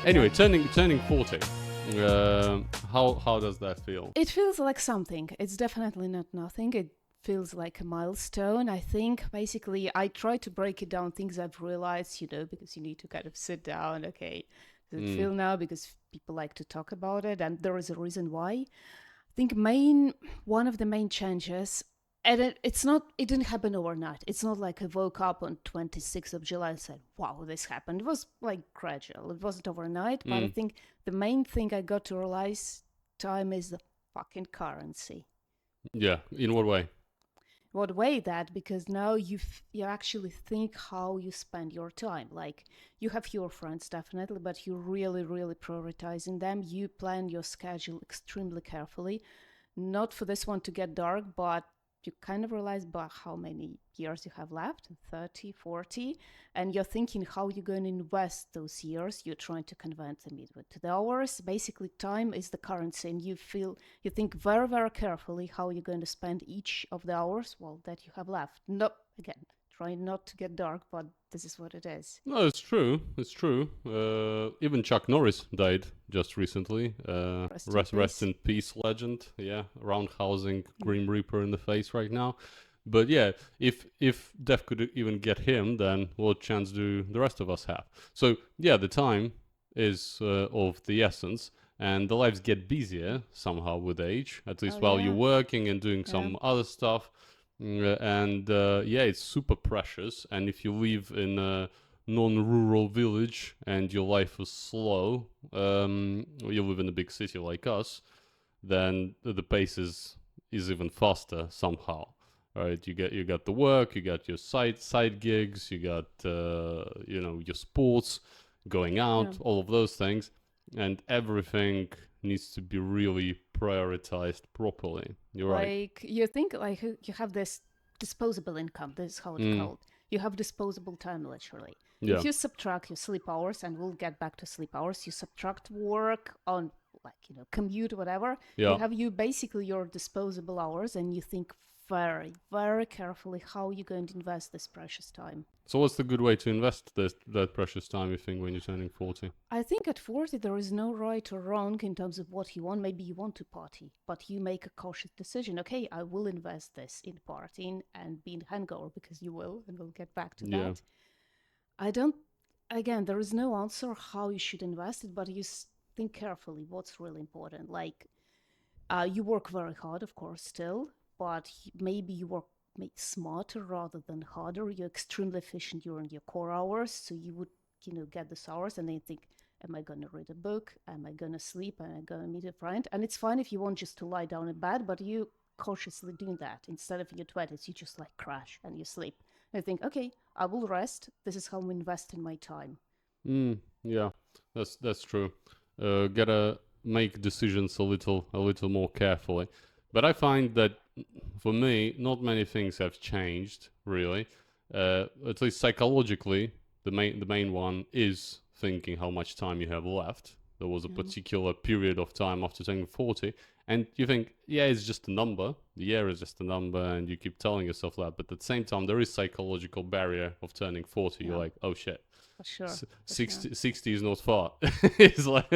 Anyway, turning 40. How does that feel? It feels like something. It's definitely not nothing. It feels like a milestone. I think basically I try to break it down, things I've realized, because you need to kind of sit down. Okay, does it Mm, feel now? Because people like to talk about it, and there is a reason why. I think one of the main changes, and it didn't happen overnight. It's not like I woke up on 26th of July and said, wow, this happened. It was like gradual. It wasn't overnight, but I mm, think the main thing I got to realize time is the fucking currency. yeah. In what way? What way that? Because now you actually think how you spend your time. Like you have your friends definitely, but you're really really prioritizing them. You plan your schedule extremely carefully, not for this one to get dark, but you kind of realize about how many years you have left, 30, 40, and you're thinking how you're going to invest those years. You're trying to convert them into the hours. Basically, time is the currency, and you think very, very carefully how you're going to spend each of the hours, well, that you have left. No, again, try not to get dark, but this is what it is. No, it's true. It's true. Even Chuck Norris died just recently. Rest in Rest peace. in peace, legend. Yeah, roundhousing Grim Reaper in the face right now. But yeah, if death could even get him, then what chance do the rest of us have? So yeah, the time is of the essence, and the lives get busier somehow with age. At Oh least while you're yeah, working and doing yeah. some other stuff. And yeah, it's super precious. And if you live in a non-rural village and your life is slow, or you live in a big city like us, then the pace is even faster somehow. Right, you got the work, you got your side gigs, you got your sports, going Yeah. out, all of those things, and everything needs to be really prioritized properly. You're right. Like you think like you have this disposable income, this is how it's Mm, called. You have disposable time literally. yeah, If you subtract your sleep hours, and we'll get back to sleep hours, you subtract work on, like, commute, whatever, yeah. you basically your disposable hours, and you think very, very carefully how you're going to invest this precious time. So what's the good way to invest that precious time, you think, when you're turning 40? I think at 40 there is no right or wrong in terms of what you want. Maybe you want to party, but you make a cautious decision. Okay, I will invest this in partying and being hangover, because you will, and we'll get back to Yeah. that. I don't, again, there is no answer how you should invest it, but think carefully what's really important. Like, you work very hard, of course, still, but maybe you work smarter rather than harder. You're extremely efficient during your core hours, so you would, get these hours and then think, am I going to read a book? Am I going to sleep? Am I going to meet a friend? And it's fine if you want just to lie down in bed, but you cautiously doing that. Instead of in your 20s, you just like crash and you sleep. And I think, okay, I will rest. This is how I'm investing my time. Yeah. That's true. Gotta make decisions a little more carefully. But I find that for me, not many things have changed really. At least psychologically, the main one is thinking how much time you have left. There was a Yeah. particular period of time after turning 40, and you think, yeah, it's just a number. The year is just a number, and you keep telling yourself that. But at the same time, there is psychological barrier of turning 40. You're Yeah, like, oh shit, for sure. For sure. 60 is not far. It's like,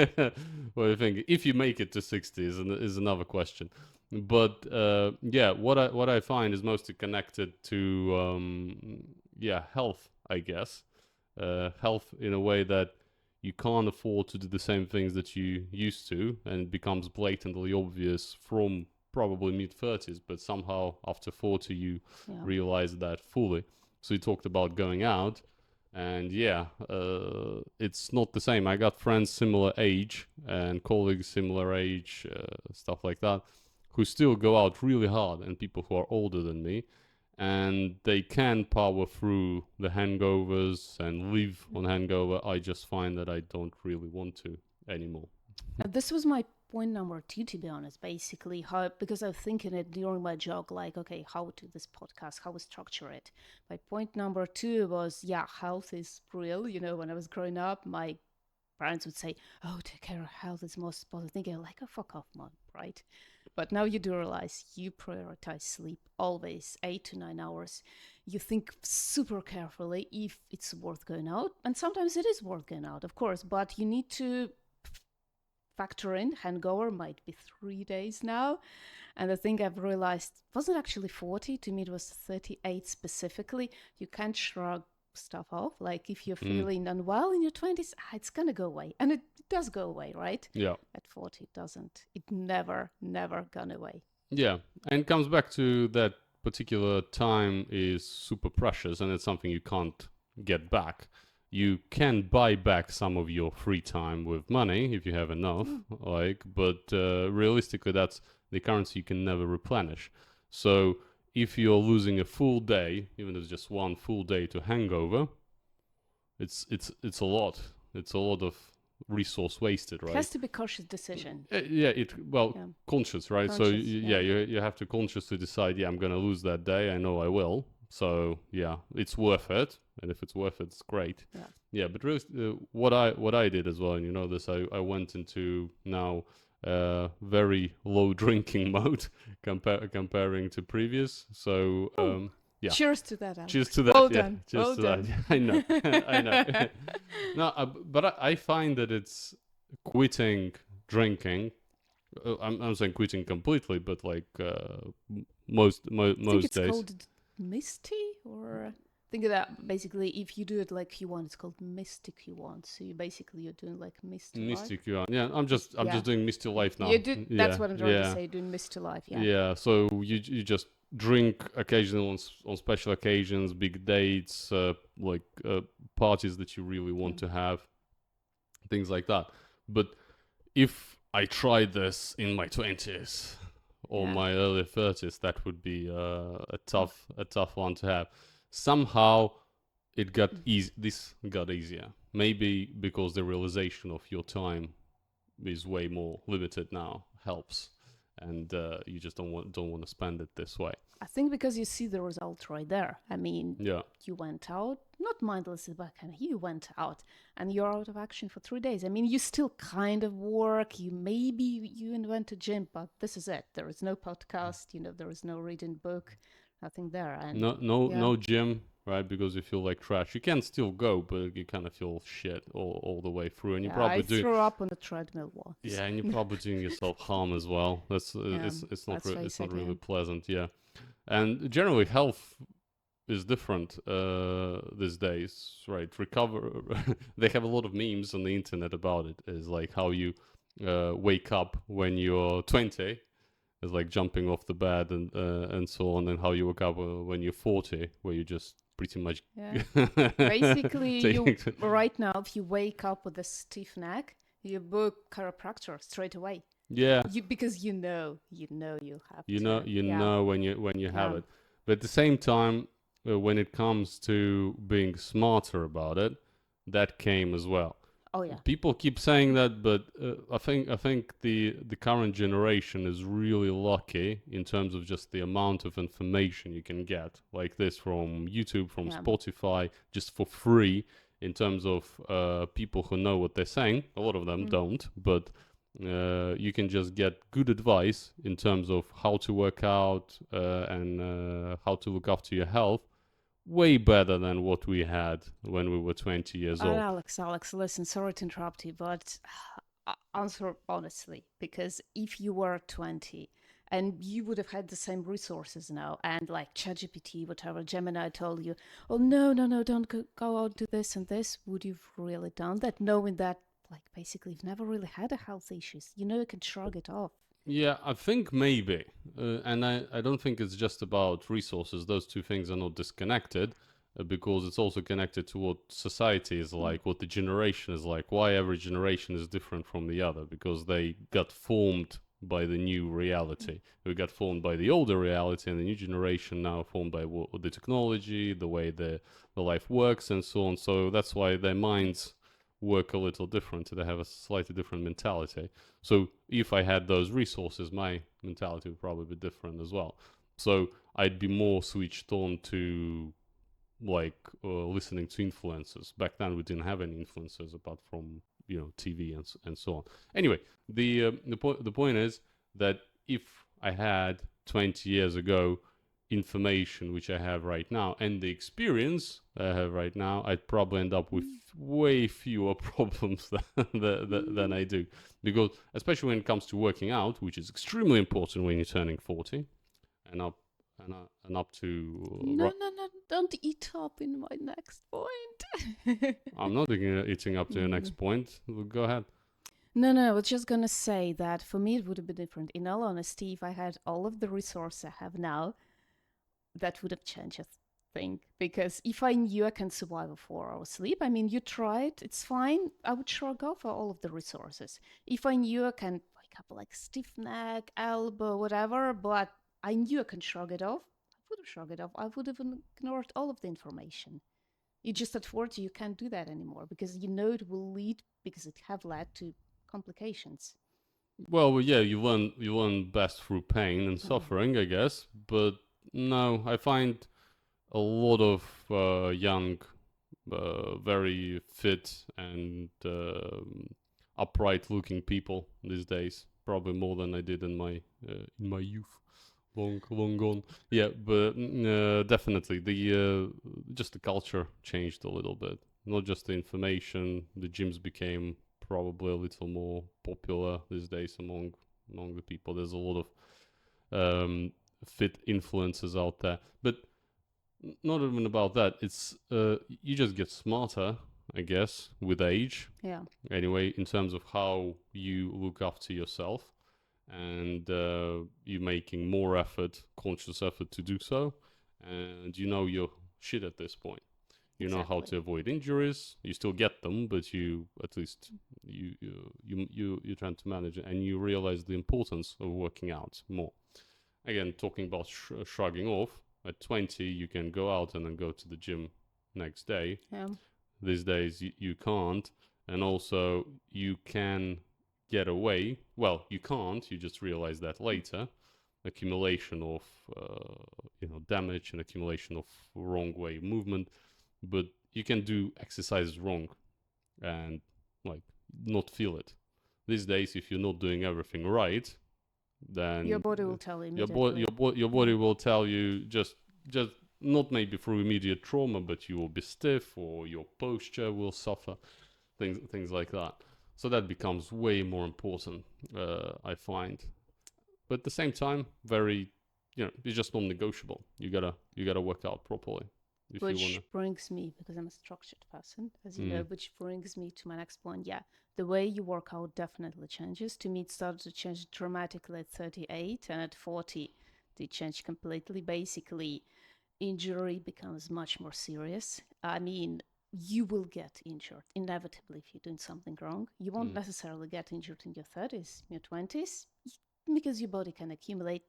what do you think? If you make it to 60 is another question. But yeah, what I find is mostly connected to yeah, health, I guess. Health in a way that you can't afford to do the same things that you used to, and it becomes blatantly obvious from probably mid 30s, but somehow after 40 you Yeah. realize that fully. So you talked about going out, and yeah, it's not the same. I got friends similar age and colleagues similar age, stuff like that, who still go out really hard, and people who are older than me, and they can power through the hangovers and live on hangover. I just find that I don't really want to anymore. This was my point number two, to be honest. Basically, how, because I was thinking it during my jog, like, okay, how to this podcast, how we structure it. My point number two was, yeah, health is real. When I was growing up, my parents would say, "Oh, take care of health is most important thing." You're like, "Oh, fuck off, mom," right? But now you do realize you prioritize sleep always 8 to 9 hours. You think super carefully if it's worth going out, and sometimes it is worth going out, of course. But you need to factor in hangover might be 3 days now. And the thing I've realized wasn't actually 40. To me, it was 38 specifically. You can't shrug stuff off. Like if you're Mm. feeling unwell in your 20s, it's going to go away. And it does go away, right? Yeah. At 40, it doesn't. It never gone away. Yeah. And it comes back to that particular time is super precious and it's something you can't get back. You can buy back some of your free time with money if you have enough, but realistically, that's the currency you can never replenish. So if you're losing a full day, even if it's just one full day to hangover, it's a lot. It's a lot of resource wasted, It right? has to be cautious decision. Yeah, Yeah. conscious, right? So Conscious, yeah, you have to consciously decide. Yeah, I'm gonna lose that day. I know I will. So yeah, it's worth it. And if it's worth it, it's great. Yeah. Yeah, but really, what I did as well, and you know this, I went into now very low drinking mode comparing to previous. So Oh, yeah, cheers to that, Alex. cheers to that. Well Yeah, done. cheers Well to done. that. I know, I know. No, but I find that it's quitting drinking. I'm saying quitting completely, but like I think most it's days. called Misty, or think of that basically if you do it like you want, it's called Mystic you want. So you're doing like Misty Life. Mystic, yeah. Yeah, I'm Yeah. just doing Misty Life now. You do that's Yeah, what I'm trying to yeah, say, doing Misty Life, yeah. yeah. So you just drink occasionally on special occasions, big dates, parties that you really want to have, things like that. But if I tried this in my 20s or Yeah. my early 30s, that would be a tough one to have. Somehow it got easy. This got easier. Maybe because the realization of your time is way more limited now helps, and you just don't want to spend it this way. I think because you see the result right there. I mean, Yeah, you went out, not mindlessly, but kind of you went out and you're out of action for 3 days. I mean, you still kind of work. You invent a gym, but this is it. There is no podcast. There is no reading book, nothing there. And yeah, no gym, right? Because you feel like trash. You can still go, but you kind of feel shit all the way through, and you yeah, I probably do. threw up on the treadmill once. Yeah, and you're probably doing yourself harm as well. That's Yeah, it's not let's face it's not it, really yeah. pleasant. Yeah, and generally health is different these days, right? Recover. They have a lot of memes on the internet about it. Is like how you wake up when you're 20. It's like jumping off the bed and so on, and how you wake up when you're 40, where you just pretty much Yeah. Basically, taking right now, if you wake up with a stiff neck, you book chiropractor straight away. yeah, Because you'll have you know to. you Yeah, know when you have yeah. it, but at the same time, when it comes to being smarter about it, that came as well. Oh yeah. People keep saying that, but I think the current generation is really lucky in terms of just the amount of information you can get like this from YouTube, from Yeah. Spotify, just for free. In terms of people who know what they're saying, a lot of them don't, but you can just get good advice in terms of how to work out and how to look after your health way better than what we had when we were 20 years old. Alex, listen, sorry to interrupt you, but answer honestly, because if you were 20 and you would have had the same resources now, and like ChatGPT, whatever, Gemini told you, oh, no, don't go out, do this and this, would you have really done that, knowing that, like, basically, you've never really had a health issues? You can shrug it off. Yeah, I think maybe. And I don't think it's just about resources. Those two things are not disconnected because it's also connected to what society is like, what the generation is like, why every generation is different from the other, because they got formed by the new reality. We got formed by the older reality, and the new generation now formed by the technology, the way the life works, and so on. So that's why their minds work a little different. They have a slightly different mentality. So if I had those resources, my mentality would probably be different as well. So I'd be more switched on to listening to influencers. Back then we didn't have any influencers apart from TV and so on. Anyway, the point is that if I had 20 years ago information which I have right now and the experience I have right now, I'd probably end up with way fewer problems than I do. Because especially when it comes to working out, which is extremely important when you're turning 40 and up and up to No, no, no, don't eat up in my next point. I'm not eating up to the next point. Go ahead. No, no, I was just gonna say that for me it would have been different. In all honesty, if I had all of the resources I have now, that would have changed a thing. Because if I knew I can survive a 4 hour sleep, I mean, you try it, it's fine. I would shrug off all of the resources. If I knew I can wake up like stiff neck, elbow, whatever, but I knew I can shrug it off, I would have shrugged it off. I would have ignored all of the information. You just at 40, you can't do that anymore because you know it will lead, because it have led to complications. Well, yeah, you learn best through pain and suffering, I guess. But no, I find a lot of young, very fit and upright-looking people these days. Probably more than I did in my youth. Long gone. Yeah, but definitely just the culture changed a little bit. Not just the information. The gyms became probably a little more popular these days among the people. There's a lot of fit influencers out there, but not even about that. It's you just get smarter, I guess, with age. Yeah. Anyway, in terms of how you look after yourself, and you're making more effort, conscious effort to do so, and you know your shit at this point. You know how to avoid injuries. You still get them, but you at least you're trying to manage it, and you realize the importance of working out more. Again, talking about shrugging off. At 20, you can go out and then go to the gym next day. Yeah. These days, you can't, and also you can get away. Well, you can't. You just realize that later. Accumulation of damage and accumulation of wrong way of movement, but you can do exercises wrong and like not feel it. These days, if you're not doing everything right, then Your body will tell you your immediately. your body will tell you just not maybe through immediate trauma, but you will be stiff or your posture will suffer, things like that. So that becomes way more important, I find. But at the same time, very, it's just non-negotiable. You gotta work out properly if you Which wanna. brings me, because I'm a structured person, as you know, which brings me to my next point. Yeah, the way you work out definitely changes. To me, it started to change dramatically at 38, and at 40, they changed completely. Basically, injury becomes much more serious. I mean, you will get injured inevitably if you're doing something wrong. You won't necessarily get injured in your 30s, your 20s, because your body can accumulate,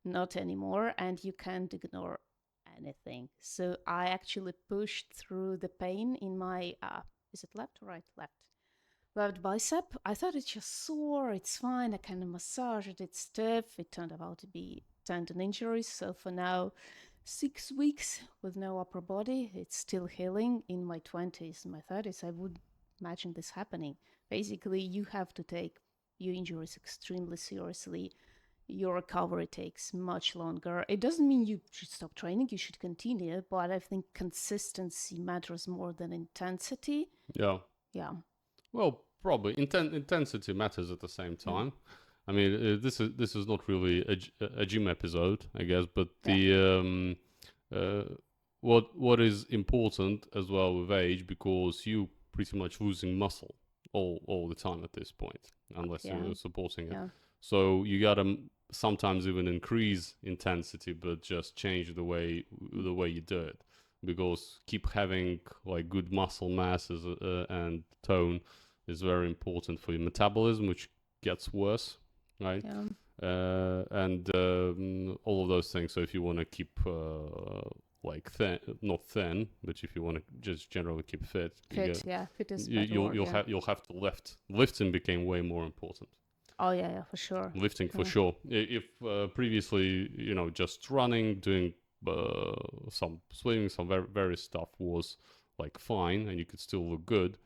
not anymore, and you can't ignore anything. So I actually pushed through the pain in my, is it left or right? Left bicep. I thought it's just sore, it's fine, I can massage it, it's stiff. It turned out to be tendon injuries. So for now, 6 weeks with no upper body. It's still healing. In my 20s and my 30s, I would imagine this happening. Basically, you have to take your injuries extremely seriously. Your recovery takes much longer. It doesn't mean you should stop training, you should continue, but I think consistency matters more than intensity. Yeah. Yeah. Well, probably intensity matters at the same time. I mean, this is not really a gym episode, I guess, but what is important as well with age, because you pretty much losing muscle all the time at this point, unless you're supporting it. Yeah. So you gotta sometimes even increase intensity, but just change the way you do it, because keep having like good muscle masses and tone is very important for your metabolism, which gets worse, right? Yeah. And all of those things. So if you want to keep like thin, not thin, but if you want to just generally keep fit, Fit is you, better you'll word, you'll yeah. have you'll have to lift. Lifting became way more important. Oh yeah, for sure. Lifting for sure. If previously, just running, doing some swimming, some various stuff was like fine, and you could still look good.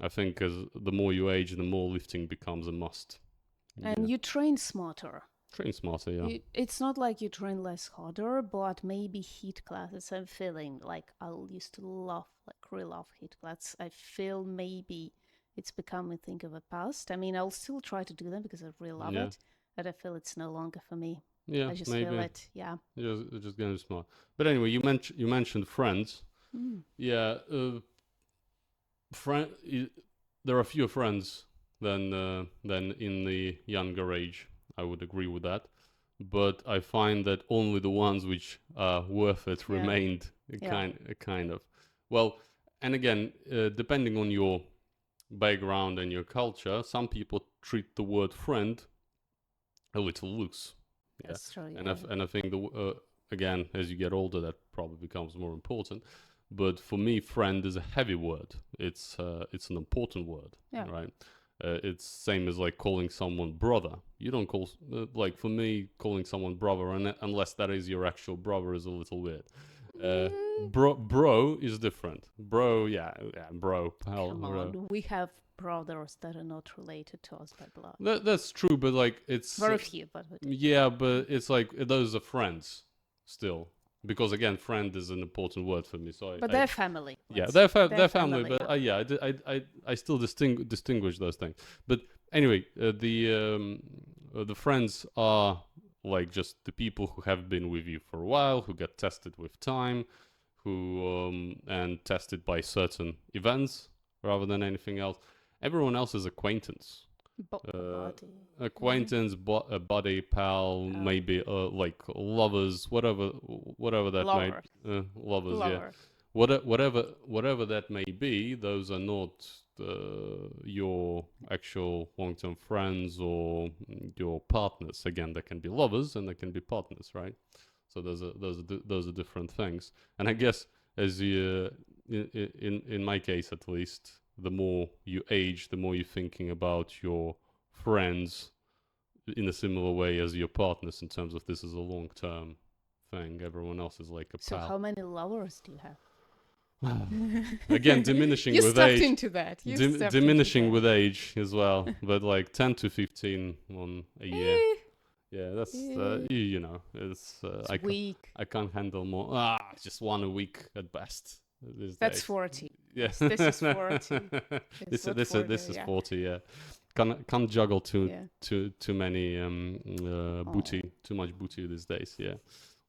I think as the more you age, the more lifting becomes a must. And Yeah. you train smarter. Train smarter, yeah. It's not like you train less harder, but maybe heat classes. I'm feeling like I used to love, like really love heat classes. I feel maybe it's become a thing of a past. I mean, I'll still try to do them because I really love Yeah. it, but I feel it's no longer for me. Yeah, I just feel maybe. it. Yeah. Just getting smart. But anyway, you mentioned friends. Mm. Yeah, friend. There are fewer friends than in the younger age. I would agree with that. But I find that only the ones which are worth it Yeah. remained Yeah. kind of. Well, and again, depending on your background and your culture, some people treat the word friend a little loose. Yeah, That's true. and Yeah. I think again, as you get older, that probably becomes more important. But for me, friend is a heavy word. It's an important word, Yeah. right? It's same as like calling someone brother. You don't call like for me calling someone brother, unless that is your actual brother, is a little weird. Mm, Bro is different. Bro, yeah, bro, pal. come on. We have brothers that are not related to us by blood. That's true, but like it's Very few, but yeah, but it's like those are friends still, because again, friend is an important word for me. So but they're family. yeah, They're they're family, family. but Yeah. yeah, I still distinguish those things. But anyway, the friends are like just the people who have been with you for a while, who get tested with time, who and tested by certain events rather than anything else. Everyone else is acquaintance. Uh, Body. acquaintance, buddy, pal, Oh, maybe like lovers, whatever that may, lover. lovers, yeah, Lover. whatever that may be. Those are not your actual long-term friends or your partners. Again, they can be lovers and they can be partners, right? So those are different things. And I guess as you in my case at least, the more you age, the more you're thinking about your friends in a similar way as your partners in terms of this is a long term thing. Everyone else is like a So pal. how many lovers do you have? Again, diminishing You with stepped age. into that. You stepped into Diminishing with that. age as well, but like 10 to 15 on a year. Eh, Yeah, that's eh, you know, it's it's weak. I can't handle more. Just one a week at best these That's days. 40. Yeah, This is 40. It's what 40, this is yeah. 40. Yeah, can't juggle Yeah. too many Oh. booty, too much booty these days. Yeah,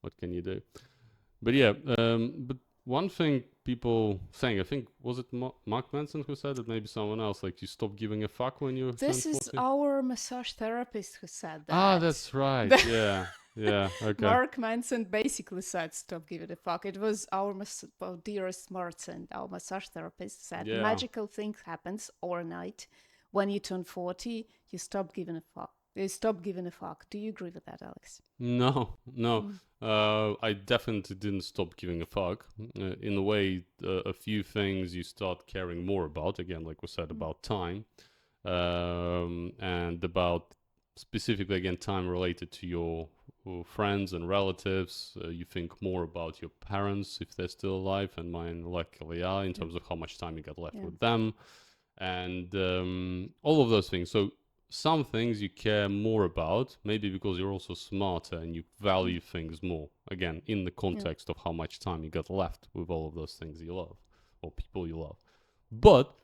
what can you do? But yeah, but one thing people saying, I think was it Mark Manson who said it, maybe someone else, like you stop giving a fuck when you turn This is 40. our massage therapist who said Ah, that. that's right. Yeah, yeah. Okay. Mark Manson basically said, "Stop giving a fuck." It was our dearest Martin, our massage therapist, said, Yeah. "Magical thing happens overnight. When you turn 40, you stop giving a fuck. You stop giving a fuck." Do you agree with that, Alex? No, no. Mm. I definitely didn't stop giving a fuck. In a way, a few things you start caring more about. Again, like we said, Mm. about time, and about specifically again time related to your friends and relatives. You think more about your parents if they're still alive, and mine luckily are, in Yeah. terms of how much time you got left Yeah. with them, and all of those things. So some things you care more about, maybe because you're also smarter and you Mm. value things more. Again, in the Yeah. context of how much time you got left with all of those things you love or people you love. But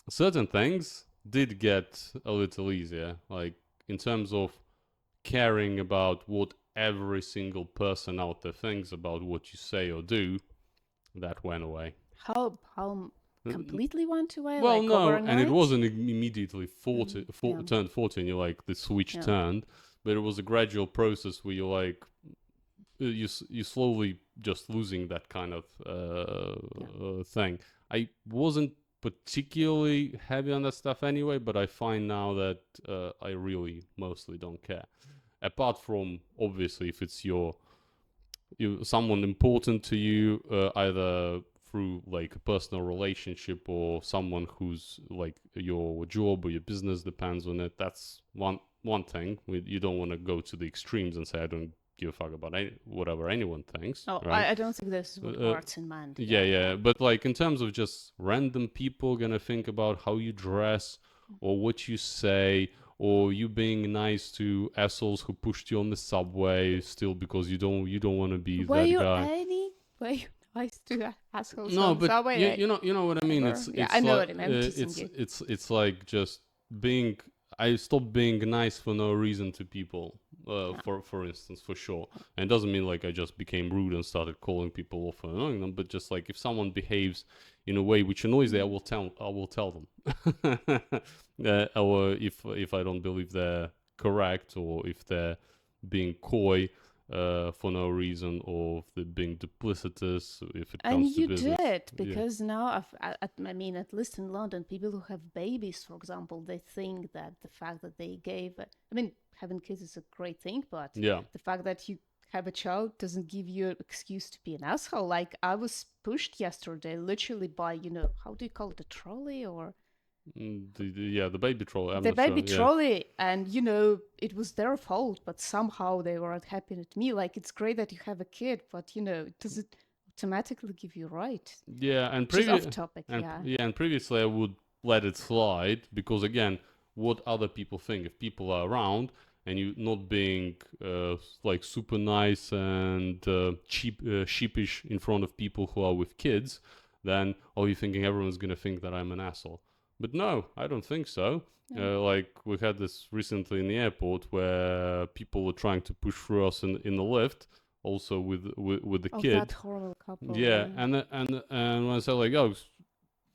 certain things did get a little easier, like in terms of caring about what every single person out there thinks about what you say or do. That went away. How completely went away, Well, like no, and it overnight? wasn't immediately Yeah. turned 40 and you're like, the switch Yeah. turned, but it was a gradual process where you're like, you slowly just losing that kind of Yeah. thing. I wasn't particularly heavy on that stuff anyway, but I find now that I really mostly don't care. Apart from obviously if it's someone important to you, either through like a personal relationship or someone who's like your job or your business depends on it. That's one thing. You don't want to go to the extremes and say I don't give a fuck about whatever anyone thinks, Oh, right? I don't think this is what Uh, Martin meant. yeah, Yeah, yeah. But like in terms of just random people gonna think about how you dress or what you say or you being nice to assholes who pushed you on the subway still because you don't want to be were that you guy. any? Were you nice to assholes No, on the but subway? you know what I mean. Ever? It's Yeah, I it's know like what I mean. I'm teasing you. it's like just being. I stopped being nice for no reason to people. Yeah. For instance, for sure. And it doesn't mean like I just became rude and started calling people off and annoying them. But just like if someone behaves in a way which annoys them, I will tell them. Or if I don't believe they're correct or if they're being coy for no reason or if they're being duplicitous if it And comes to you business. did, Yeah. because now, I mean, at least in London, people who have babies, for example, they think that the fact that they gave, I mean, having kids is a great thing, but Yeah. the fact that you have a child doesn't give you an excuse to be an asshole. Like, I was pushed yesterday, literally by, how do you call it, a trolley or The baby troll. I'm the not sure. baby Yeah. trolley, and it was their fault, but somehow they weren't happy at me. Like, it's great that you have a kid, but does it automatically give you right? Yeah, and Which is off topic, yeah. previously I would let it slide because again, what other people think if people are around and you not being like super nice and sheepish in front of people who are with kids, then you thinking everyone's gonna think that I'm an asshole. But no, I don't think so. Yeah. Like we had this recently in the airport where people were trying to push through us in the lift, also with the Of that kid. horrible couple, Yeah, yeah. and when I said like,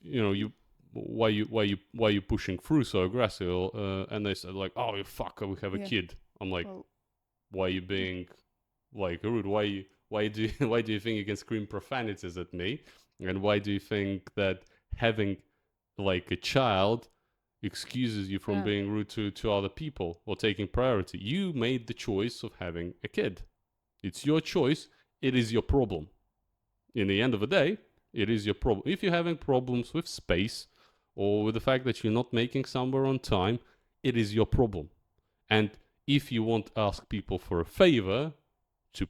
you, why you pushing through so aggressive? And they said like, oh, you fucker, we have a Yeah. kid. I'm like, Well, why are you being like rude? Why do you think you can scream profanities at me? And why do you think that having like a child excuses you from yeah. being rude to other people or taking priority? You made the choice of having a kid. It's your choice. It is your problem in the end of the day, it is your problem. If you're having problems with space or with the fact that you're not making somewhere on time, it is your problem. And if you want to ask people for a favor to,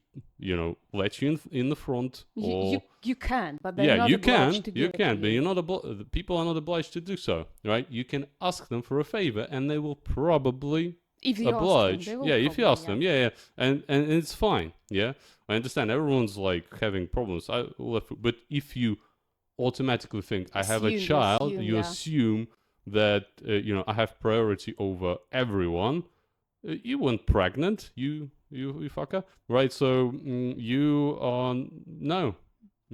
let you in the front You, you or you can, but they're yeah, not you can, obliged to you give it to can, but you. you're not the people are not obliged to do so, right? You can ask them for a favor, and they will probably If you ask them, they oblige. will Yeah, if you probably, ask yeah. them, yeah, yeah, and it's fine. Yeah, I understand everyone's like having problems. But if you automatically think I have a Assume, you child, assume, you yeah. assume that I have priority over everyone. You weren't pregnant, you fucker, right? So you are no,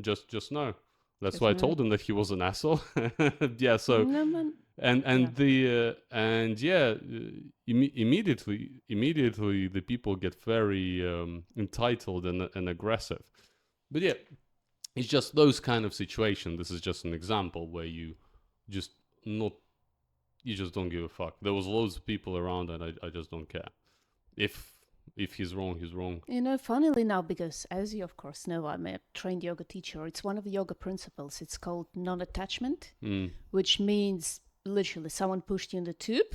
just no. That's Just why I no. told him that he was an asshole. Yeah. So No, man. and Yeah. and the and yeah, immediately the people get very entitled and aggressive. But yeah, it's just those kind of situation. This is just an example where just not you just don't give a fuck. There was loads of people around, and I just don't care. If if he's wrong, he's wrong. Funnily now, because as you of course know, I'm a trained yoga teacher. It's one of the yoga principles. It's called non-attachment, Mm. which means literally someone pushed you in the tube,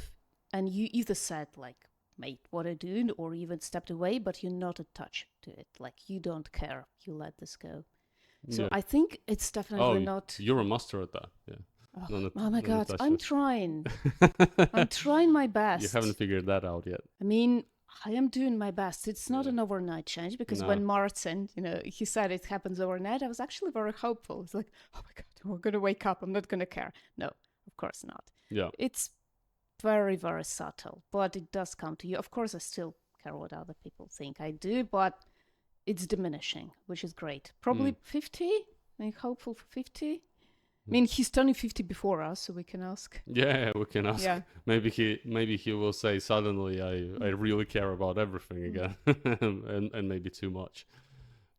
and you either said like, "Mate, what are you doing?" or even stepped away, but you're not attached to it. Like you don't care. You let this go. So Yeah. I think it's definitely Oh, not. you're a master at that. Yeah. Oh my God, I'm Non-attachment. trying. I'm trying my You haven't best. figured that out yet. I mean, I am doing my best. It's not Yeah. an overnight change because No. when Martin, he said it happens overnight, I was actually very hopeful. It's like, oh my God, we're going to wake up. I'm not going to care. No, of course not. Yeah. It's very, very subtle, but it does come to you. Of course, I still care what other people think. I do, but it's diminishing, which is great. Probably Mm. 50. I'm hopeful for 50. I mean, he's turning 50 before us, so we can ask. Yeah, we can ask. Yeah. Maybe he will say suddenly I really care about everything again, and maybe too much.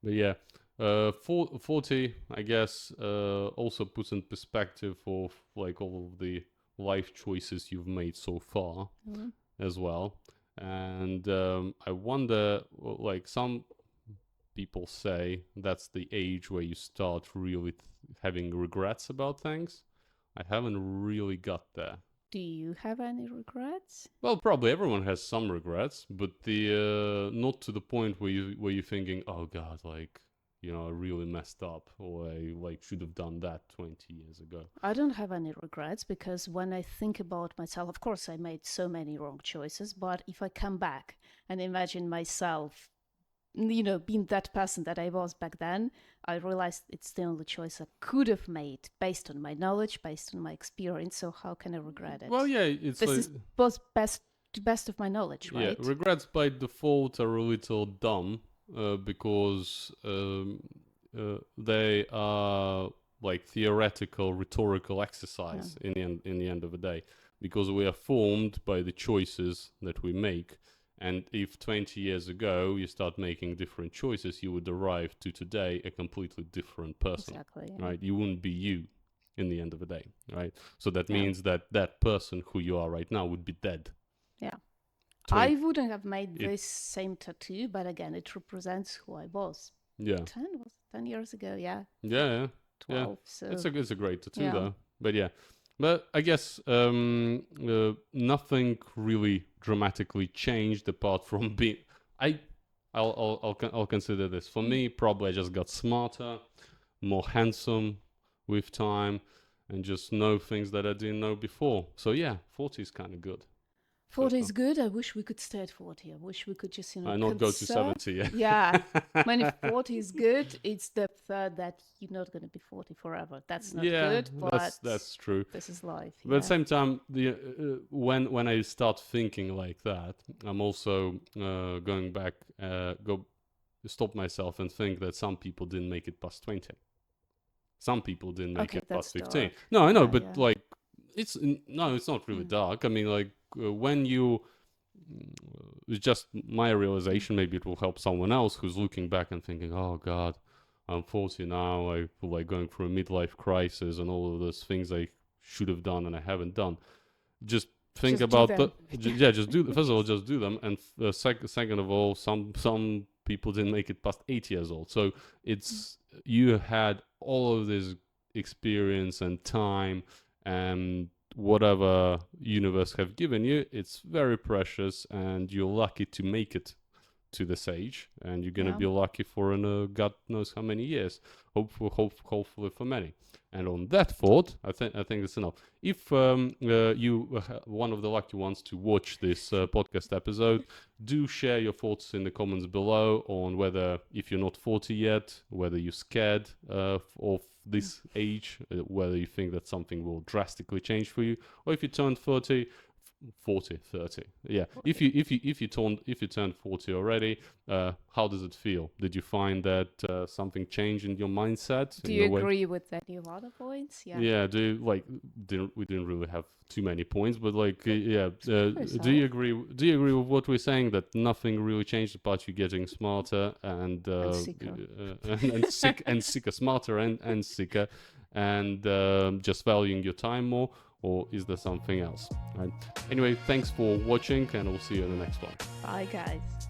But yeah, 40 I guess also puts in perspective of like all of the life choices you've made so far Mhm. as well. And I wonder, like some people say that's the age where you start really having regrets about things. I haven't really got there. Do you have any regrets? Well, probably everyone has some regrets, but the not to the point where you're thinking, oh God, like I really messed up, or I like should have done that 20 years ago. I don't have any regrets because when I think about myself, of course, I made so many wrong choices. But if I come back and imagine myself, being that person that I was back then, I realized it's the only choice I could have made based on my knowledge, based on my experience. So how can I regret Well, it? yeah, it's This like is both best to best of my knowledge, yeah, right? regrets by default are a little dumb because they are like theoretical, rhetorical Yeah, exercise in the end of the day, because we are formed by the choices that we make. And if 20 years ago you start making different choices, you would arrive to today a completely different person, exactly. Yeah. right? You wouldn't be you in the end of the day, right? So that Yeah. means that that person who you are right now would be dead. Yeah. 20, I wouldn't have made it, this same tattoo, but again, it represents who I was. yeah. 10 years ago, yeah. Yeah, yeah, yeah. 12. So, It's a great tattoo yeah. though. But yeah, but I guess nothing really dramatically changed apart from being. I I'll consider this for Mm. me. Probably I just got smarter, more handsome with time, and just know things that I didn't know before. So yeah, 40 is kind of good so 40 far. is good. I wish we could stay at 40. I wish we could just, I not go to conserve. 70 yet. Yeah. When if 40 is good, it's the third that you're not going to be 40 forever. That's not Yeah, good, but that's true. this is life. But at the Yeah. same time, the when I start thinking like that, I'm also going back, go stop myself and think that some people didn't make it past 20. Some people didn't make Okay, it past that's 15. dark. No, I know, Yeah, but yeah. like no, it's not really Mm. dark. I mean, like when you, it's just my Mm. realization. Maybe it will help someone else who's looking back and thinking, "Oh God, I'm 40 now. I feel like going through a midlife crisis and all of those things I should have done and I haven't done." Just think Just do about the them. yeah, just do first of all, just do them, and second of all, some people didn't make it past 8 years old. So it's you had all of this experience and time and whatever universe have given you. It's very precious, and you're lucky to make it to this age, and you're gonna Yeah. be lucky for God knows how many years. Hopefully for many. And on that thought, I think it's enough. If you one of the lucky ones to watch this podcast episode, do share your thoughts in the comments below on whether, if you're not 40 yet, whether you're scared of this age, whether you think that something will drastically change for you, or if you turn 30, 40, 30. Yeah. 40. If you turned 40 already, how does it feel? Did you find that something changed in your mindset Do in you the way? agree with any of other points? Yeah. Yeah. Do you, like we didn't really have too many points, but like yeah. Speak for Do you yourself. agree? Do you agree with what we're saying, that nothing really changed apart you getting smarter And sicker. and sicker, smarter and sicker, and just valuing your time more? Or is there something else? Right. Anyway, thanks for watching, and we'll see you in the next one. Bye, guys.